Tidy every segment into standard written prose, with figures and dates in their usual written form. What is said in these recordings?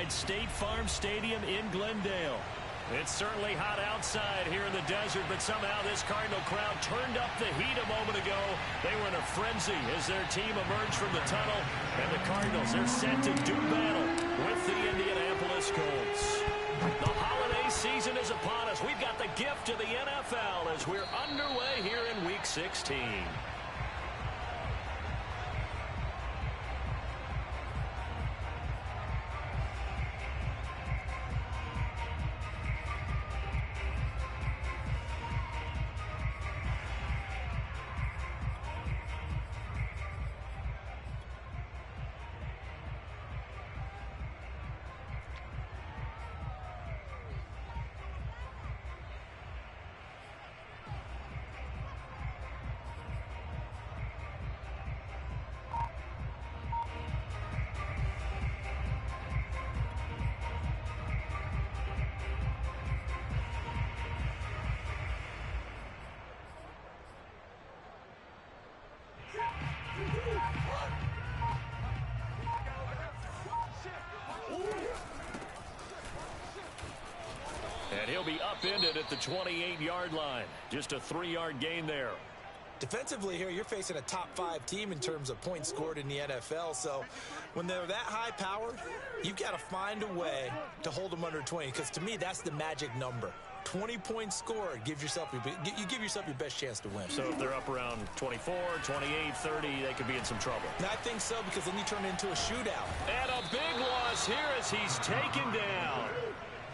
inside State Farm Stadium in Glendale. It's certainly hot outside here in the desert, but somehow this Cardinal crowd turned up the heat a moment ago. They were in a frenzy as their team emerged from the tunnel, and the Cardinals, they're set to do battle with the Indianapolis Colts. The holiday season is upon us. We've got the gift of the NFL as we're underway here in Week 16. And he'll be upended at the 28-yard line. Just a 3-yard gain there. Defensively here, you're facing a top-5 team in terms of points scored in the NFL. So when they're that high-powered, you've got to find a way to hold them under 20. Because to me, that's the magic number. 20 points scored, you give yourself your best chance to win. So if they're up around 24, 28, 30, they could be in some trouble. And I think so, because then you turn it into a shootout. And a big loss here as he's taken down.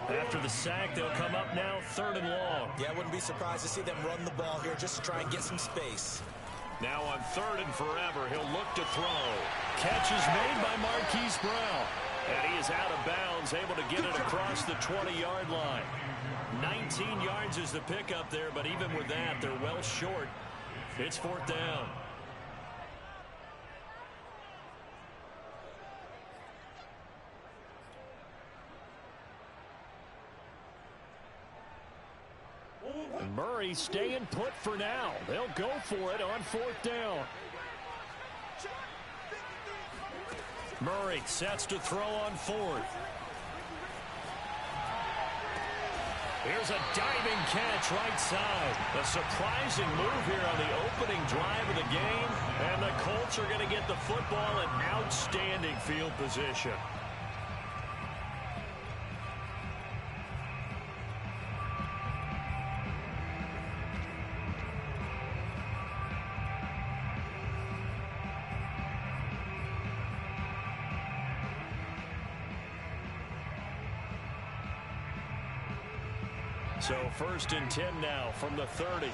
After the sack, they'll come up now 3rd and long. Yeah, I wouldn't be surprised to see them run the ball here just to try and get some space. Now on 3rd and forever, he'll look to throw. Catch is made by Marquise Brown. And he is out of bounds, able to get it across the 20-yard line. 19 yards is the pickup there, but even with that, they're well short. It's 4th down. And Murray staying put for now. They'll go for it on 4th down. Murray sets to throw on 4th. Here's a diving catch right side. A surprising move here on the opening drive of the game. And the Colts are going to get the football in outstanding field position. So 1st and 10 now from the 30.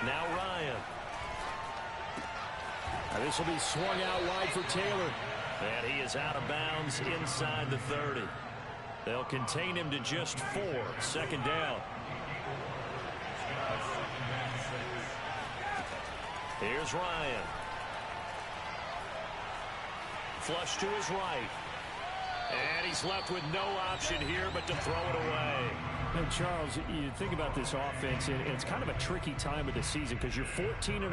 Now Ryan. Now this will be swung out wide for Taylor. And he is out of bounds inside the 30. They'll contain him to just 4. 2nd down. Here's Ryan. Flush to his right. And he's left with no option here but to throw it away. And Charles, you think about this offense, and it's kind of a tricky time of the season because you're 14-0,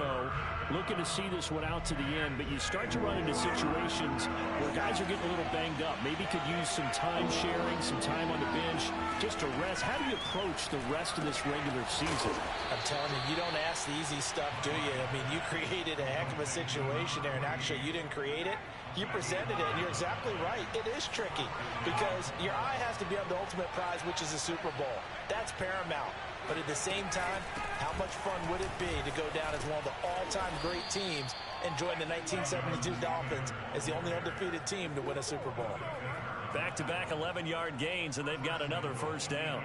looking to see this one out to the end, but you start to run into situations where guys are getting a little banged up. Maybe could use some time sharing, some time on the bench, just to rest. How do you approach the rest of this regular season? I'm telling you, you don't ask the easy stuff, do you? I mean, you created a heck of a situation there, and actually you didn't create it. You presented it, and you're exactly right. It is tricky because your eye has to be on the ultimate prize, which is the Super Bowl. That's paramount. But at the same time, how much fun would it be to go down as one of the all-time great teams and join the 1972 Dolphins as the only undefeated team to win a Super Bowl? Back-to-back 11-yard gains, and they've got another 1st down.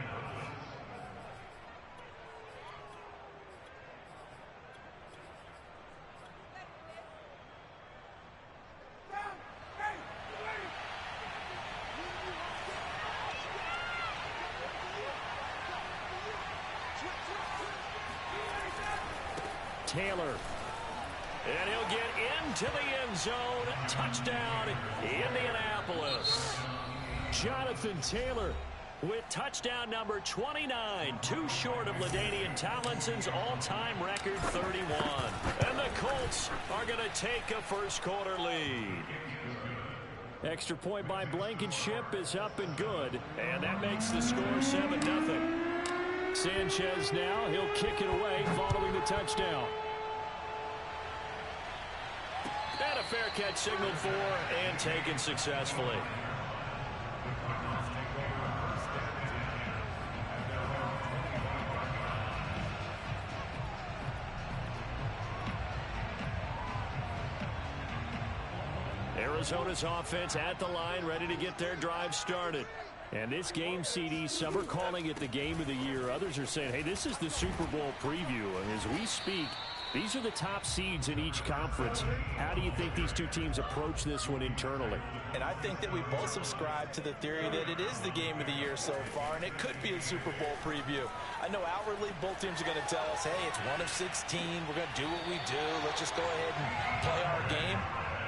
Taylor. And he'll get into the end zone. Touchdown, Indianapolis. Jonathan Taylor with touchdown number 29, too short of LaDainian Tomlinson's all-time record 31. And the Colts are going to take a first-quarter lead. Extra point by Blankenship is up and good, and that makes the score 7-0. Sanchez now, he'll kick it away following the touchdown. And a fair catch signaled for and taken successfully. Arizona's offense at the line, ready to get their drive started. And this game, CD, some are calling it the game of the year. Others are saying, hey, this is the Super Bowl preview. And as we speak, these are the top seeds in each conference. How do you think these two teams approach this one internally? And I think that we both subscribe to the theory that it is the game of the year so far, and it could be a Super Bowl preview. I know outwardly both teams are going to tell us, hey, it's 1 of 16. We're going to do what we do. Let's just go ahead and play our game.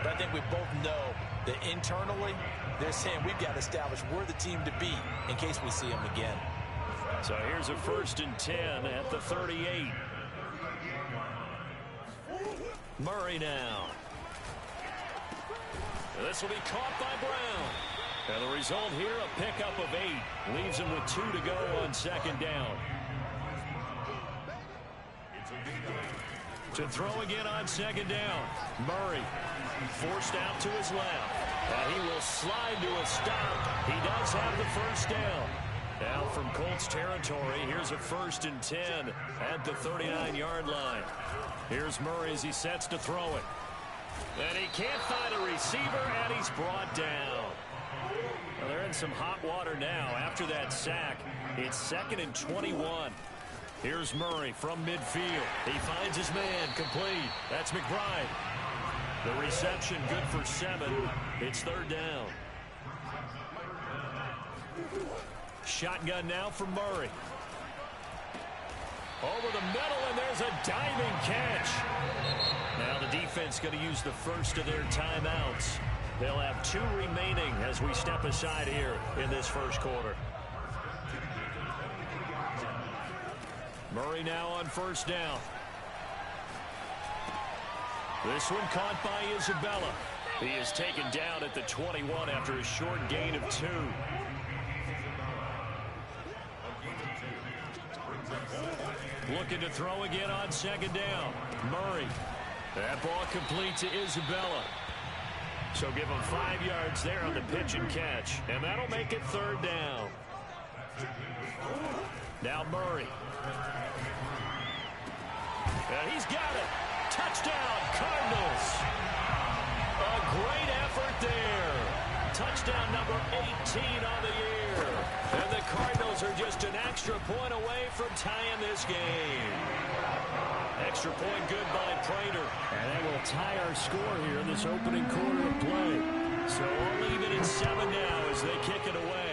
But I think we both know that internally, they're saying we've got to establish we're the team to beat in case we see them again. So here's a 1st and 10 at the 38. Murray now. This will be caught by Brown. And the result here, a pickup of 8. Leaves him with 2 to go on 2nd down. To throw again on 2nd down. Murray forced out to his left. And he will slide to a stop. He does have the 1st down. Now from Colts territory, here's a 1st and 10 at the 39-yard line. Here's Murray as he sets to throw it. And he can't find a receiver, and he's brought down. Well, they're in some hot water now after that sack. It's 2nd and 21. Here's Murray from midfield. He finds his man complete. That's McBride. The reception good for 7. It's 3rd down. Shotgun now from Murray. Over the middle, and there's a diving catch. Now the defense going to use the first of their timeouts. They'll have 2 remaining as we step aside here in this first quarter. Murray now on 1st down. This one caught by Isabella. He is taken down at the 21 after a short gain of 2. Looking to throw again on 2nd down. Murray. That ball complete to Isabella. So give him 5 yards there on the pitch and catch. And that'll make it 3rd down. Now Murray. And he's got it. Touchdown, Cardinals. A great effort there. Touchdown number 18 on the year. And the Cardinals are just an extra point away from tying this game. Extra point good by Prater. And that will tie our score here in this opening quarter of play. So all even at 7 now as they kick it away.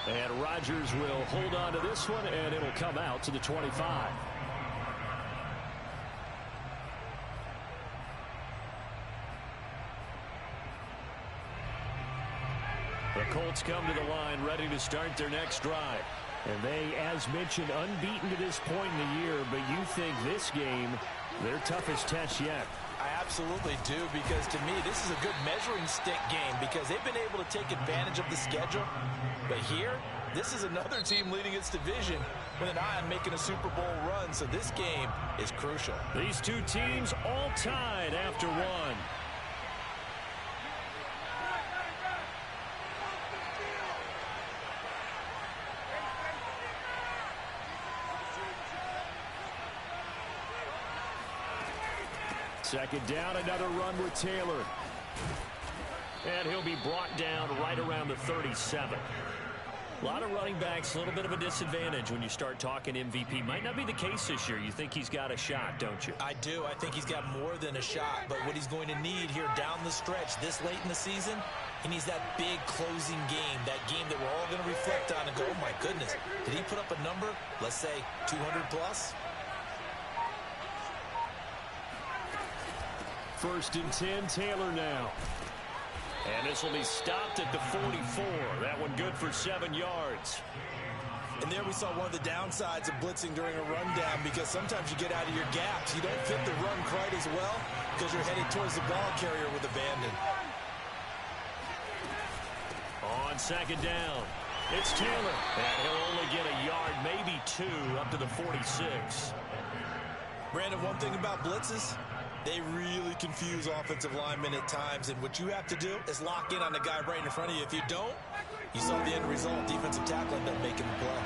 And Rodgers will hold on to this one, and it'll come out to the 25. The Colts come to the line, ready to start their next drive. And they, as mentioned, unbeaten to this point in the year, but you think this game, their toughest test yet. I absolutely do, because to me, this is a good measuring stick game because they've been able to take advantage of the schedule. But here, this is another team leading its division with an eye on making a Super Bowl run, so this game is crucial. These two teams all tied after 1. Second down, another run with Taylor. And he'll be brought down right around the 37. A lot of running backs, a little bit of a disadvantage when you start talking MVP. Might not be the case this year. You think he's got a shot, don't you? I do. I think he's got more than a shot. But what he's going to need here down the stretch this late in the season, he needs that big closing game, that game that we're all going to reflect on and go, oh, my goodness, did he put up a number, let's say, 200 plus? 1st and 10, Taylor now. And this will be stopped at the 44. That one good for 7 yards. And there we saw one of the downsides of blitzing during a rundown, because sometimes you get out of your gaps. You don't fit the run quite as well because you're headed towards the ball carrier with abandon. On second down, it's Taylor. And he'll only get a yard, maybe 2, up to the 46. Brandon, one thing about blitzes, they really confuse offensive linemen at times, and what you have to do is lock in on the guy right in front of you. If you don't, you saw the end result. Defensive tackle ended up making the play.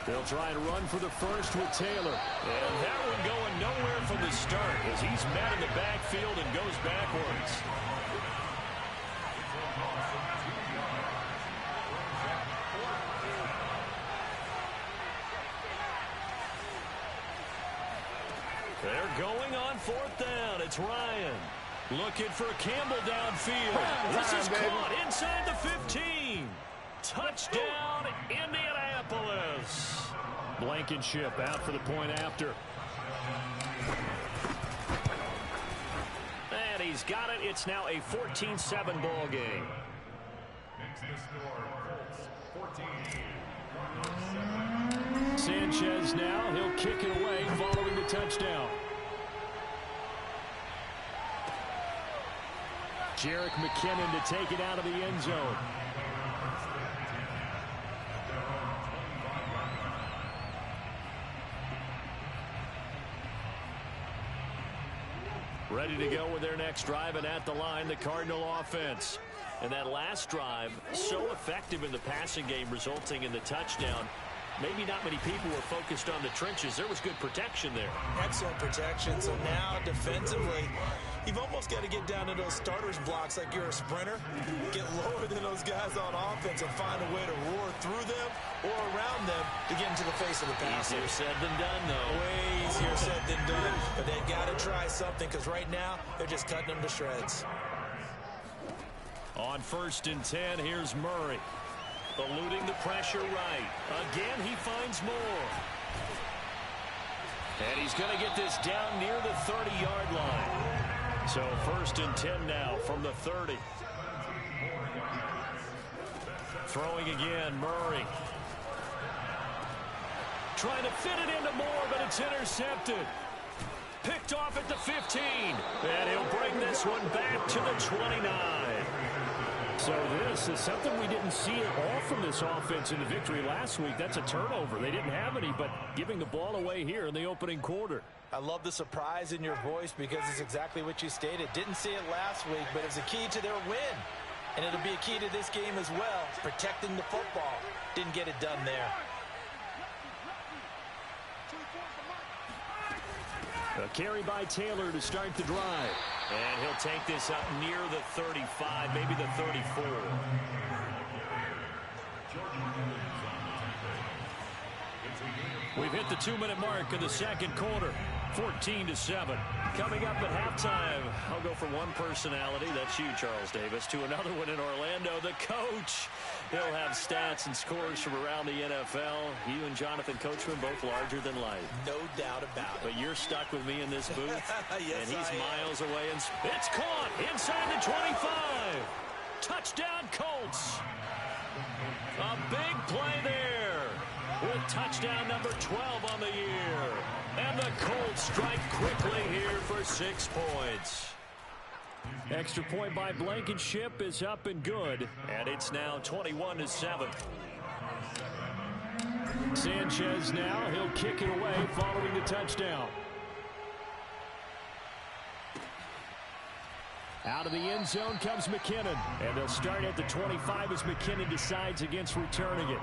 They'll try and run for the first with Taylor. And that one going nowhere from the start as he's met in the backfield and goes backwards. They're going on fourth down. It's Ryan. Looking for Campbell downfield. This is caught inside the 15. Touchdown, Indianapolis. Blankenship out for the point after. And he's got it. It's now a 14-7 ball game. Sanchez now. He'll kick it away following the touchdown. Jerick McKinnon to take it out of the end zone. Ready to go with their next drive, and at the line, the Cardinal offense. And that last drive, so effective in the passing game, resulting in the touchdown. Maybe not many people were focused on the trenches. There was good protection there. Excellent protection. So now defensively, you've almost got to get down to those starters blocks like you're a sprinter. Get lower than those guys on offense and find a way to roar through them or around them to get into the face of the passer. Easier said than done, though. Way easier said than done. But they've got to try something, because right now they're just cutting them to shreds. On 1st and 10, here's Murray. Eluding the pressure right. Again, he finds more. And he's going to get this down near the 30-yard line. So 1st and 10 now from the 30. Throwing again, Murray. Trying to fit it into Moore, but it's intercepted. Picked off at the 15. And he'll bring this one back to the 29. So this is something we didn't see at all from this offense in the victory last week. That's a turnover. They didn't have any, but giving the ball away here in the opening quarter. I love the surprise in your voice, because it's exactly what you stated. Didn't see it last week, but it was a key to their win. And it'll be a key to this game as well, protecting the football. Didn't get it done there. A carry by Taylor to start the drive. And he'll take this up near the 35, maybe the 34. We've hit the 2-minute mark of the second quarter. 14-7. Coming up at halftime, I'll go from one personality, that's you, Charles Davis, to another one in Orlando, the coach. He'll have stats and scores from around the NFL. You and Jonathan Coachman, both larger than life. No doubt about it. But you're stuck with me in this booth. Yes, and he's miles away. And it's caught inside the 25. Touchdown, Colts. A big play there with touchdown number 12 on the year. And the Colts strike quickly here for 6 points. Extra point by Blankenship is up and good. And it's now 21-7. Sanchez now. He'll kick it away following the touchdown. Out of the end zone comes McKinnon. And they'll start at the 25 as McKinnon decides against returning it.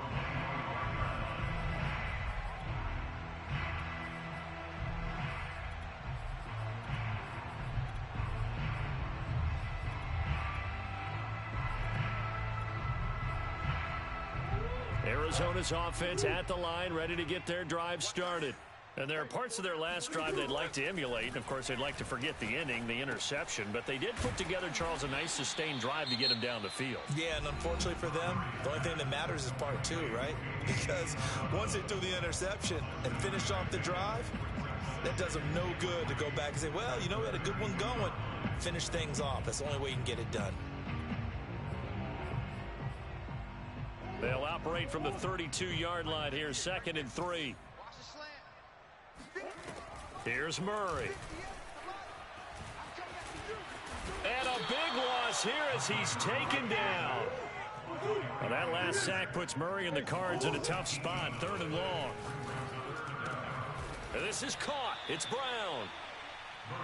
Arizona's offense at the line, ready to get their drive started. And there are parts of their last drive they'd like to emulate. And, of course, they'd like to forget the inning, the interception. But they did put together, Charles, a nice sustained drive to get him down the field. Yeah, and unfortunately for them, the only thing that matters is part two, right? Because once they threw the interception and finished off the drive, that does them no good to go back and say, well, you know, we had a good one going. Finish things off. That's the only way you can get it done. They'll operate from the 32-yard line here, 2nd and 3. Here's Murray. And a big loss here as he's taken down. Well, that last sack puts Murray and the Cards in a tough spot, 3rd and long. And this is caught. It's Brown.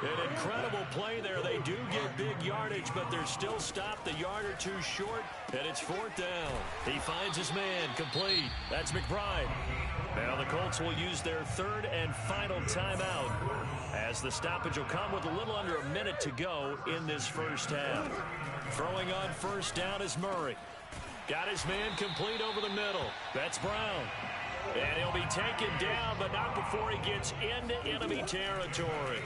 An incredible play there. They do get big yardage, but they're still stopped a yard or two short, and it's 4th down. He finds his man, complete. That's McBride. Now the Colts will use their 3rd and final timeout as the stoppage will come with a little under a minute to go in this first half. Throwing on 1st down is Murray. Got his man complete over the middle. That's Brown. And he'll be taken down, but not before he gets into enemy territory.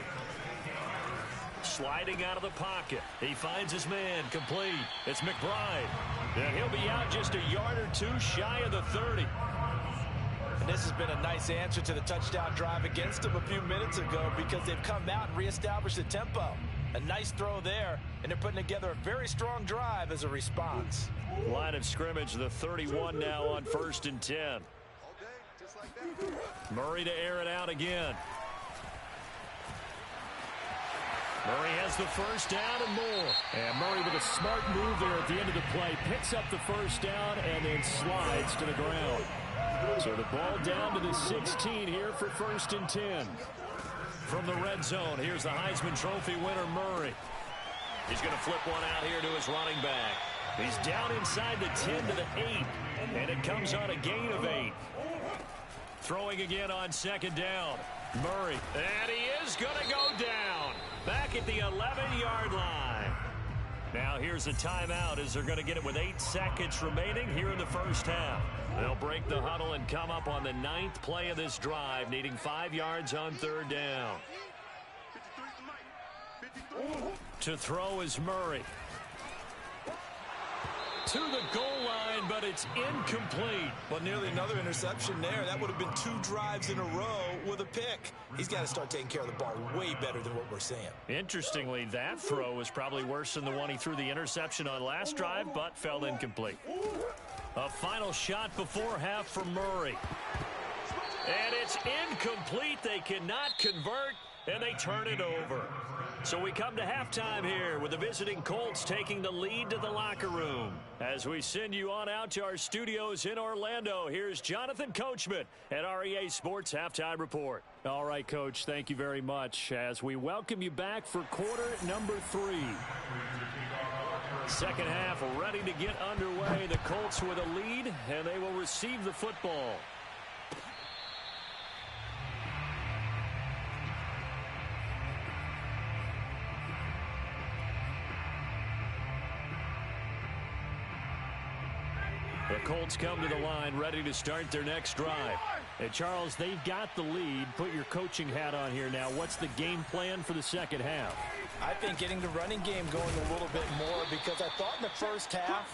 Sliding out of the pocket. He finds his man complete. It's McBride. And he'll be out just a yard or two shy of the 30. And this has been a nice answer to the touchdown drive against them a few minutes ago because they've come out and reestablished the tempo. A nice throw there, and they're putting together a very strong drive as a response. Line of scrimmage, the 31 now on 1st and 10. Murray to air it out again. Murray has the 1st down and more. And Murray with a smart move there at the end of the play. Picks up the 1st down and then slides to the ground. So the ball down to the 16 here for 1st and 10. From the red zone, here's the Heisman Trophy winner, Murray. He's going to flip one out here to his running back. He's down inside the 10 to the 8. And it comes on a gain of 8. Throwing again on 2nd down. Murray. And he is going to go down. Back at the 11-yard line. Now here's a timeout as they're going to get it with 8 seconds remaining here in the first half. They'll break the huddle and come up on the 9th play of this drive, needing 5 yards on 3rd down. To throw is Murray. To the goal line, but it's incomplete. Well, nearly another interception there. That would have been 2 drives in a row with a pick. He's got to start taking care of the ball way better than what we're seeing. Interestingly, that throw was probably worse than the one he threw the interception on last drive, but fell incomplete. A final shot before half for Murray. And it's incomplete. They cannot convert, and they turn it over. So we come to halftime here with the visiting Colts taking the lead to the locker room. As we send you on out to our studios in Orlando, here's Jonathan Coachman at REA Sports Halftime Report. All right, Coach, thank you very much as we welcome you back for quarter number 3. Second half ready to get underway. The Colts with a lead, and they will receive the football. The Colts come to the line ready to start their next drive. And Charles, they've got the lead. Put your coaching hat on here now. What's the game plan for the second half? I think getting the running game going a little bit more because I thought in the first half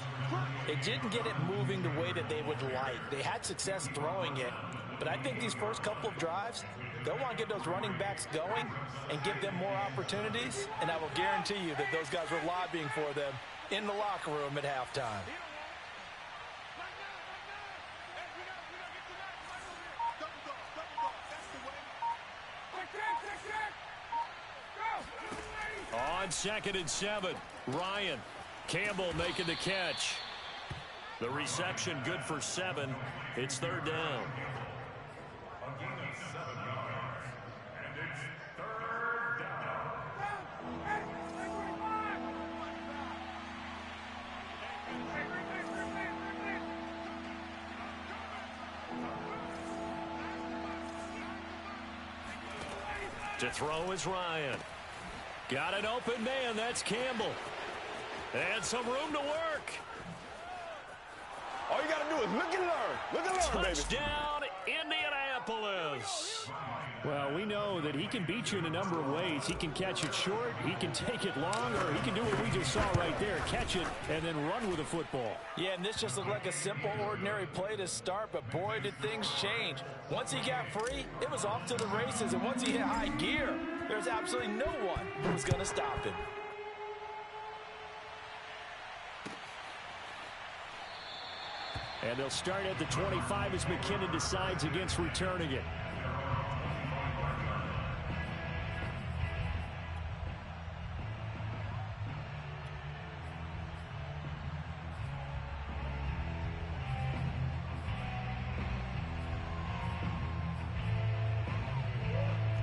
it didn't get it moving the way that they would like. They had success throwing it, but I think these first couple of drives, they'll want to get those running backs going and give them more opportunities, and I will guarantee you that those guys were lobbying for them in the locker room at halftime. On 2nd and 7, Ryan. Campbell making the catch. The reception good for 7. It's 3rd down. To throw is Ryan. Got an open man. That's Campbell. And some room to work. All you got to do is look and learn. Look and learn, baby. Touchdown, Indianapolis. know that he can beat you in a number of ways. He can catch it short, he can take it long, or he can do what we just saw right there, catch it and then run with the football. Yeah, and this just looked like a simple, ordinary play to start, but boy, did things change. Once he got free, it was off to the races, and once he hit high gear, there's absolutely no one who was going to stop him. And they'll start at the 25 as McKinnon decides against returning it.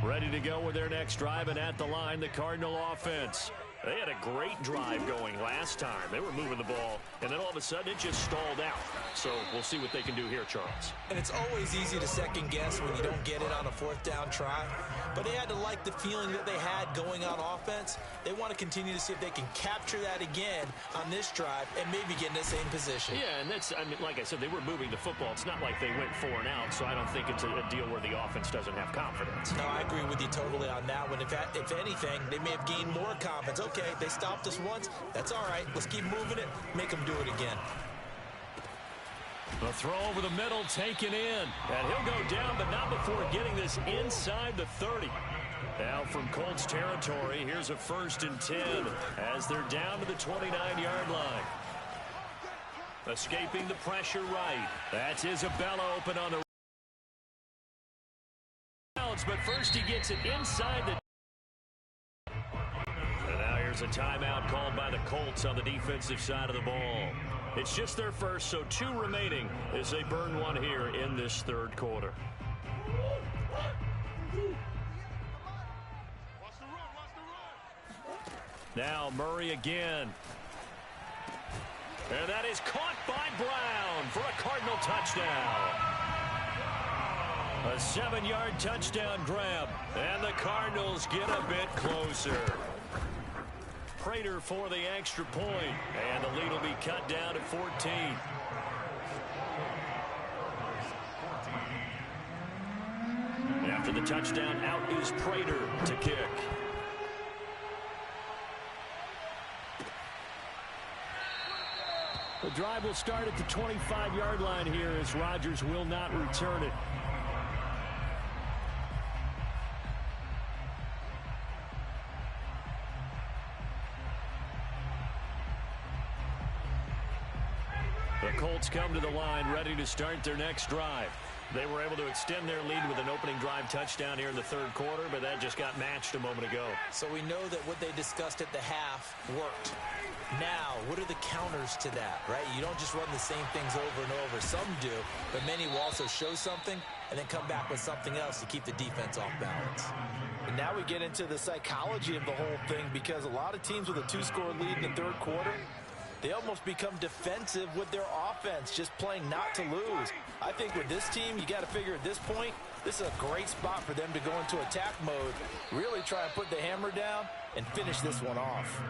Ready to go with their next drive, and at the line, the Cardinal offense. They had a great drive going last time. They were moving the ball, and then all of a sudden it just stalled out. So we'll see what they can do here, Charles. And it's always easy to second guess when you don't get it on a fourth down try. But they had to like the feeling that they had going on offense. They want to continue to see if they can capture that again on this drive and maybe get in the same position. Yeah, and that's, I mean, like I said, they were moving the football. It's not like they went 4 and out, so I don't think it's a deal where the offense doesn't have confidence. No, I agree with you totally on that one. If anything, they may have gained more confidence. Okay, they stopped us once. That's all right. Let's keep moving it. Make them do it again. The throw over the middle taken in. And he'll go down, but not before getting this inside the 30. Now from Colts territory, here's a 1st and 10 as they're down to the 29-yard line. Escaping the pressure right. That's Isabella open on the bounce, but first he gets it inside the. And now here's a timeout called by the Colts on the defensive side of the ball. It's just their first, so 2 remaining as they burn one here in this 3rd quarter. Now Murray again. And that is caught by Brown for a Cardinal touchdown. A 7-yard touchdown grab. And the Cardinals get a bit closer. Prater for the extra point. And the lead will be cut down to 14. After the touchdown, out is Prater to kick. The drive will start at the 25-yard line here as Rodgers will not return it. The Colts come to the line ready to start their next drive. They were able to extend their lead with an opening drive touchdown here in the 3rd quarter, but that just got matched a moment ago. So we know that what they discussed at the half worked. Now, what are the counters to that, right? You don't just run the same things over and over. Some do, but many will also show something and then come back with something else to keep the defense off balance. And now we get into the psychology of the whole thing, because a lot of teams with a 2-score lead in the 3rd quarter, they almost become defensive with their offense, just playing not to lose. I think with this team, you got to figure at this point, this is a great spot for them to go into attack mode, really try and put the hammer down and finish this one off.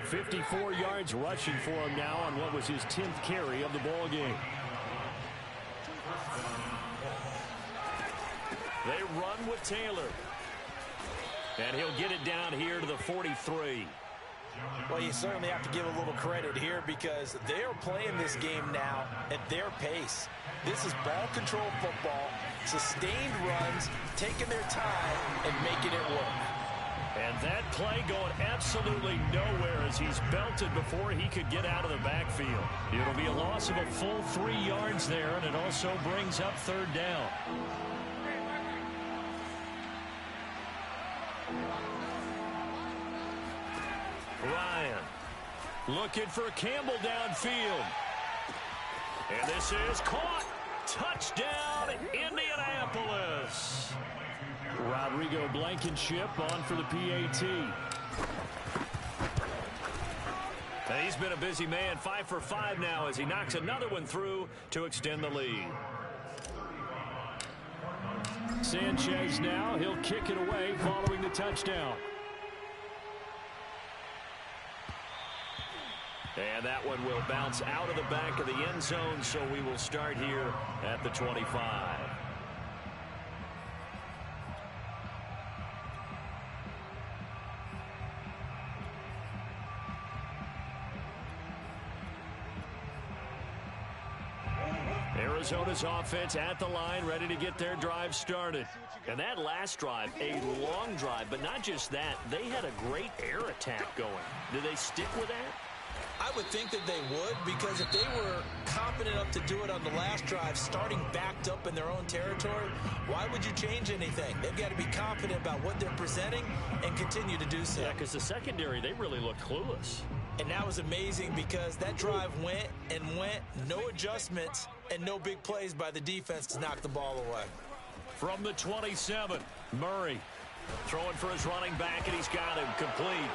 54 yards rushing for him now on what was his 10th carry of the ball game. They run with Taylor. And he'll get it down here to the 43. Well, you certainly have to give a little credit here, because they're playing this game now at their pace. This is ball control football, sustained runs, taking their time and making it work. And that play going absolutely nowhere as he's belted before he could get out of the backfield. It'll be a loss of a full 3 yards there, and it also brings up 3rd down. Ryan looking for Campbell downfield. And this is caught. Touchdown, Indianapolis. Rodrigo Blankenship on for the PAT. And he's been a busy man, 5 for 5 now as he knocks another one through to extend the lead. Sanchez now, he'll kick it away following the touchdown. And that one will bounce out of the back of the end zone, so we will start here at the 25. Arizona's offense at the line, ready to get their drive started. And that last drive, a long drive, but not just that. They had a great air attack going. Do they stick with that? I would think that they would, because if they were confident enough to do it on the last drive, starting backed up in their own territory, why would you change anything? They've got to be confident about what they're presenting and continue to do so. Yeah, because the secondary, they really looked clueless. And that was amazing because that drive went and went, no adjustments, and no big plays by the defense to knock the ball away. From the 27, Murray throwing for his running back, and he's got him complete.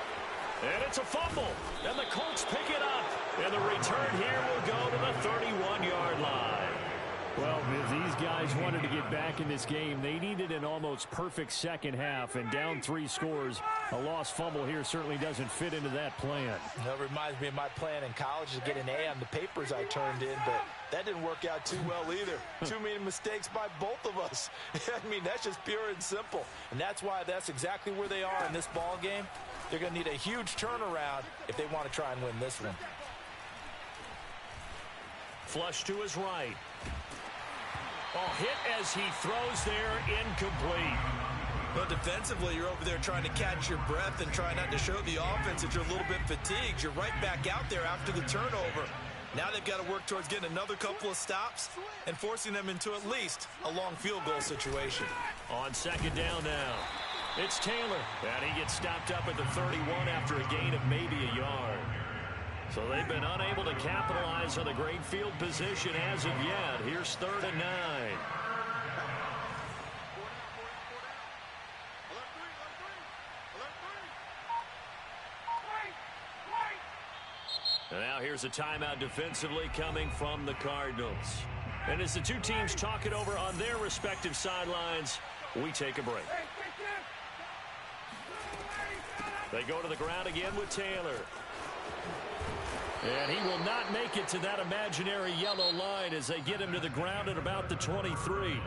And it's a fumble, and the Colts pick it up. And the return here will go to the 31-yard line. Well, if these guys wanted to get back in this game, they needed an almost perfect second half, and down 3 scores. A lost fumble here certainly doesn't fit into that plan. That reminds me of my plan in college to get an A on the papers I turned in, but that didn't work out too well either. Too many mistakes by both of us. I mean, that's just pure and simple. And that's why that's exactly where they are in this ball game. They're going to need a huge turnaround if they want to try and win this one. Flush to his right. Oh, hit as he throws there, incomplete. Well, defensively, you're over there trying to catch your breath and try not to show the offense that you're a little bit fatigued. You're right back out there after the turnover. Now they've got to work towards getting another couple of stops and forcing them into at least a long field goal situation. On second down now, it's Taylor. And he gets stopped up at the 31 after a gain of maybe a yard. So they've been unable to capitalize on the great field position as of yet. Here's 3rd and 9. And now here's a timeout defensively coming from the Cardinals. And as the two teams talk it over on their respective sidelines, we take a break. They go to the ground again with Taylor. And he will not make it to that imaginary yellow line as they get him to the ground at about the 23.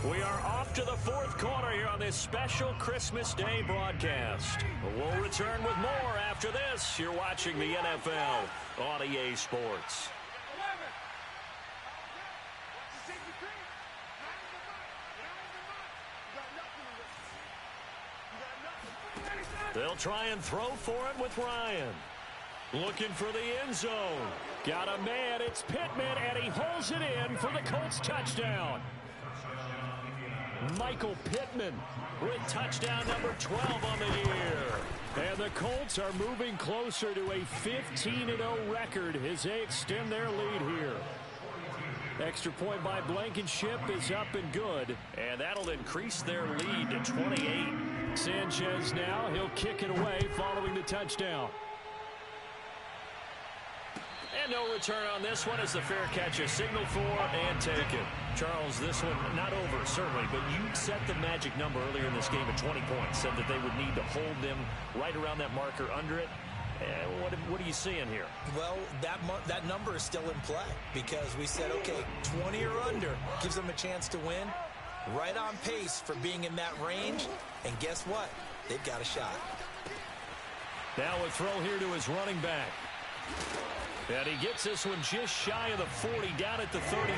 We are off to the 4th quarter here on this special Christmas Day broadcast. We'll return with more after this. You're watching the NFL on EA Sports. They'll try and throw for it with Ryan. Looking for the end zone. Got a man. It's Pittman, and he holds it in for the Colts touchdown. Michael Pittman with touchdown number 12 on the year. And the Colts are moving closer to a 15-0 record as they extend their lead here. Extra point by Blankenship is up and good. And that'll increase their lead to 28. Sanchez now, he'll kick it away following the touchdown. And no return on this one as the fair catch is signaled for and taken. Charles, this one not over, certainly, but you set the magic number earlier in this game at 20 points. Said that they would need to hold them right around that marker under it. What are you seeing here? Well, that number is still in play because we said, okay, 20 or under gives them a chance to win. Right on pace for being in that range. And guess what? They've got a shot. Now a throw here to his running back. And he gets this one just shy of the 40, down at the 39.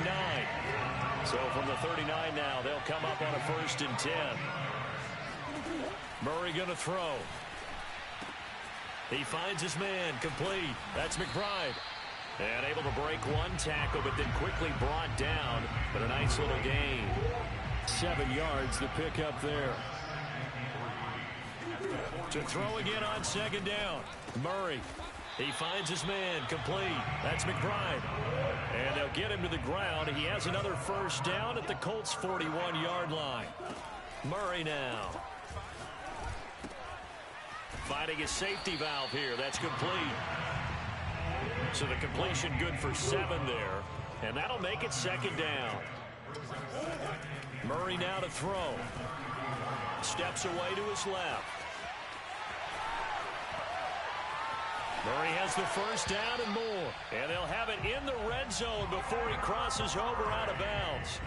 So from the 39 now, they'll come up on a 1st and 10. Murray going to throw. He finds his man, complete. That's McBride. And able to break one tackle, but then quickly brought down. But a nice little gain. 7 yards to pick up there. To throw again on 2nd down. Murray. He finds his man, complete. That's McBride. And they'll get him to the ground. He has another 1st down at the Colts' 41-yard line. Murray now. Finding his safety valve here. That's complete. So the completion good for 7 there. And that'll make it 2nd down. Murray now to throw. Steps away to his left. Murray has the 1st down and more. And they'll have it in the red zone before he crosses over out of bounds.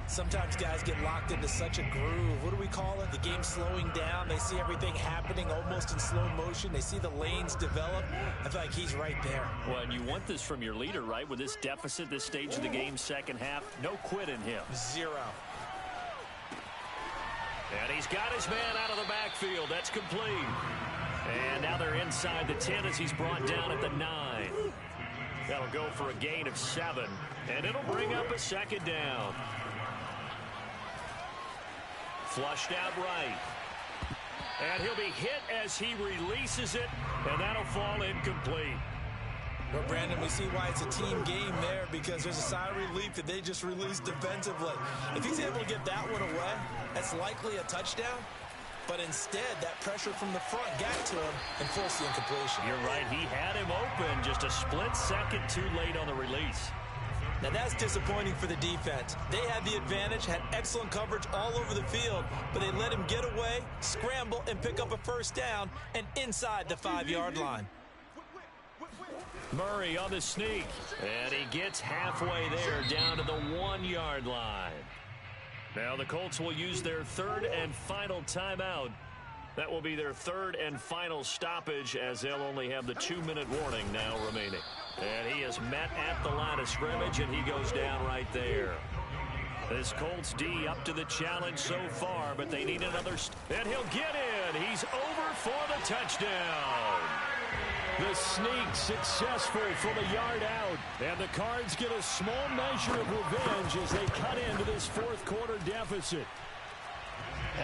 Sometimes guys get locked into such a groove. What do we call it? The game slowing down. They see everything happening almost in slow motion. They see the lanes develop. I feel like he's right there. Well, and you want this from your leader, right? With this deficit, this stage of the game, second half, no quit in him. Zero. And he's got his man out of the backfield. That's complete. And now they're inside the 10 as he's brought down at the 9. That'll go for a gain of 7. And it'll bring up a second down. Flushed out right. And he'll be hit as he releases it. And that'll fall incomplete. Well, Brandon, we see why it's a team game there, because there's a sigh of relief that they just released defensively. If he's able to get that one away, that's likely a touchdown. But instead, that pressure from the front got to him and forced the incompletion. You're right. He had him open, just a split second too late on the release. Now, that's disappointing for the defense. They had the advantage, had excellent coverage all over the field, but they let him get away, scramble, and pick up a first down, and inside the 5-yard line. Murray on the sneak, and he gets halfway there down to the 1-yard line. Now the Colts will use their third and final timeout. That will be their third and final stoppage, as they'll only have the 2-minute warning now remaining. And he is met at the line of scrimmage, and he goes down right there. This Colts D up to the challenge so far, but they need another. And he'll get in. He's over for the touchdown. The sneak successful from a yard out. And the Cards get a small measure of revenge as they cut into this fourth quarter deficit.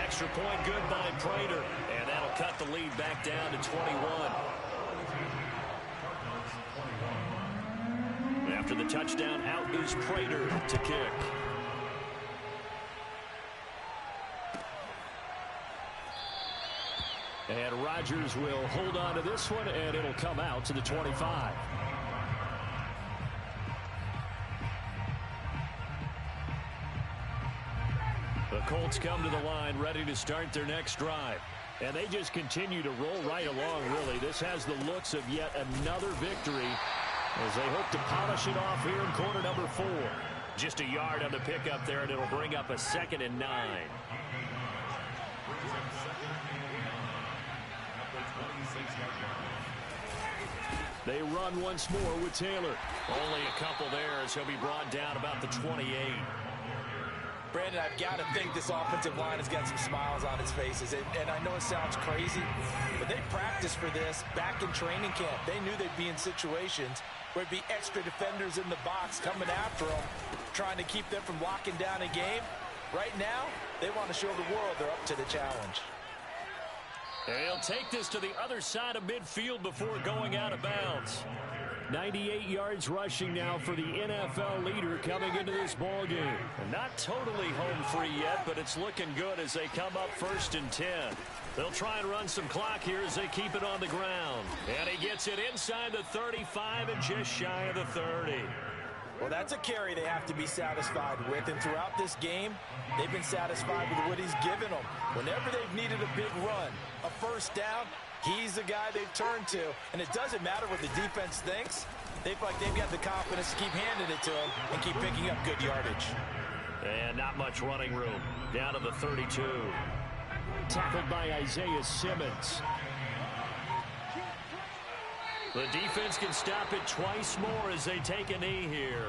Extra point good by Prater. And that'll cut the lead back down to 21. After the touchdown, out is Prater to kick. And Rodgers will hold on to this one, and it'll come out to the 25. The Colts come to the line ready to start their next drive. And they just continue to roll right along, really. This has the looks of yet another victory as they hope to polish it off here in quarter number 4. Just a yard on the pickup there, and it'll bring up a 2nd and 9. They run once more with Taylor. Only a couple there as he'll be brought down about the 28. Brandon, I've got to think this offensive line has got some smiles on its faces. And I know it sounds crazy, but they practiced for this back in training camp. They knew they'd be in situations where it'd be extra defenders in the box coming after them, trying to keep them from locking down a game. Right now, they want to show the world they're up to the challenge. And he'll take this to the other side of midfield before going out of bounds. 98 yards rushing now for the NFL leader coming into this ball game. And not totally home free yet, but it's looking good as they come up 1st and 10. They'll try and run some clock here as they keep it on the ground. And he gets it inside the 35 and just shy of the 30. Well, that's a carry they have to be satisfied with. And throughout this game, they've been satisfied with what he's given them. Whenever they've needed a big run, a first down, he's the guy they've turned to. And it doesn't matter what the defense thinks. They feel like they've got the confidence to keep handing it to him and keep picking up good yardage. And not much running room. Down to the 32. Tackled by Isaiah Simmons. The defense can stop it twice more as they take a knee here.